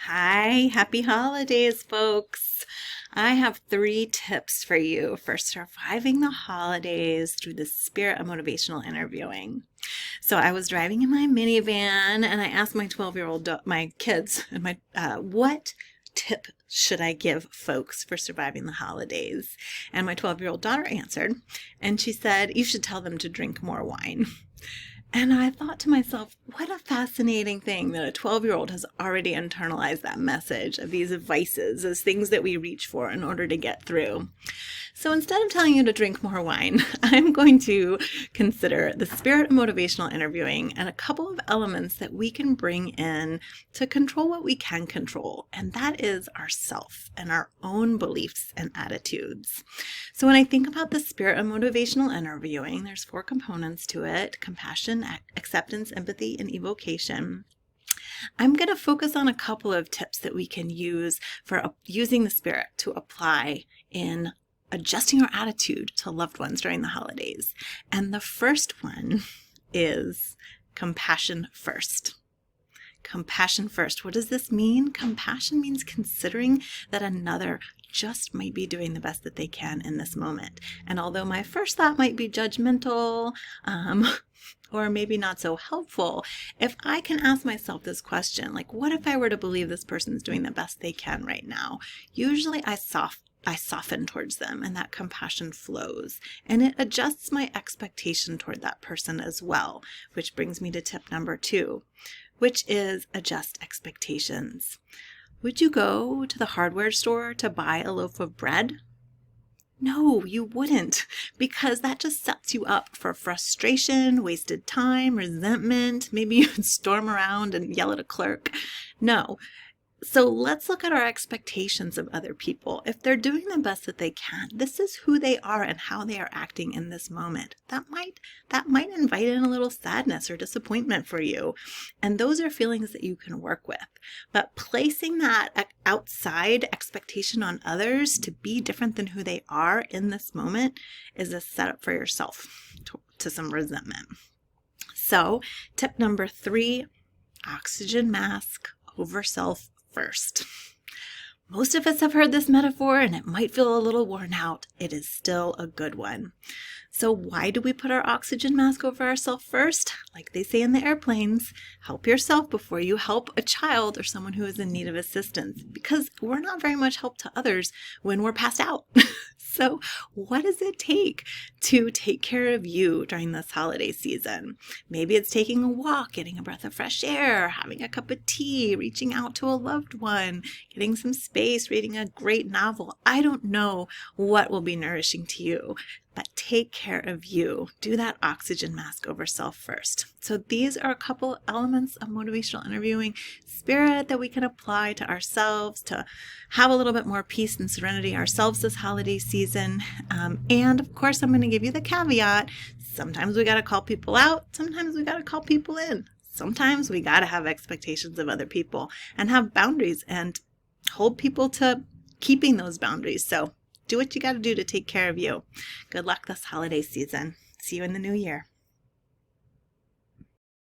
Hi, happy holidays, folks. I have 3 tips for you for surviving the holidays through the spirit of motivational interviewing. So I was driving in my minivan and I asked my 12-year-old, my kids, and what tip should I give folks for surviving the holidays? And my 12-year-old daughter answered, and she said, you should tell them to drink more wine. And I thought to myself, what a fascinating thing that a 12-year-old has already internalized that message of these vices as things that we reach for in order to get through. So instead of telling you to drink more wine, I'm going to consider the spirit of motivational interviewing and a couple of elements that we can bring in to control what we can control, and that is ourself and our own beliefs and attitudes. So when I think about the spirit of motivational interviewing, there's 4 components to it: compassion, acceptance, empathy, and evocation. I'm going to focus on a couple of tips that we can use for using the spirit to apply in adjusting our attitude to loved ones during the holidays. And the first one is compassion first. Compassion first. What does this mean? Compassion means considering that another just might be doing the best that they can in this moment. And although my first thought might be judgmental, or maybe not so helpful, if I can ask myself this question, like, what if I were to believe this person's doing the best they can right now? Usually I soften towards them, and that compassion flows, and it adjusts my expectation toward that person as well, which brings me to tip number 2, which is adjust expectations. Would you go to the hardware store to buy a loaf of bread? No, you wouldn't, because that just sets you up for frustration, wasted time, resentment. Maybe you'd storm around and yell at a clerk. No. So let's look at our expectations of other people. If they're doing the best that they can, this is who they are and how they are acting in this moment. That might invite in a little sadness or disappointment for you. And those are feelings that you can work with. But placing that outside expectation on others to be different than who they are in this moment is a setup for yourself to some resentment. So tip number 3, oxygen mask over self first. Most of us have heard this metaphor and it might feel a little worn out. It is still a good one. So why do we put our oxygen mask over ourselves first? Like they say in the airplanes, help yourself before you help a child or someone who is in need of assistance, because we're not very much help to others when we're passed out. So what does it take to take care of you during this holiday season? Maybe it's taking a walk, getting a breath of fresh air, having a cup of tea, reaching out to a loved one, getting some space, reading a great novel. I don't know what will be nourishing to you, but take care of you. Do that oxygen mask over self first. So these are a couple elements of motivational interviewing spirit that we can apply to ourselves to have a little bit more peace and serenity ourselves this holiday season. And of course, I'm going to give you the caveat. Sometimes we got to call people out. Sometimes we got to call people in. Sometimes we got to have expectations of other people and have boundaries and hold people to keeping those boundaries. So do what you got to do to take care of you. Good luck this holiday season. See you in the new year.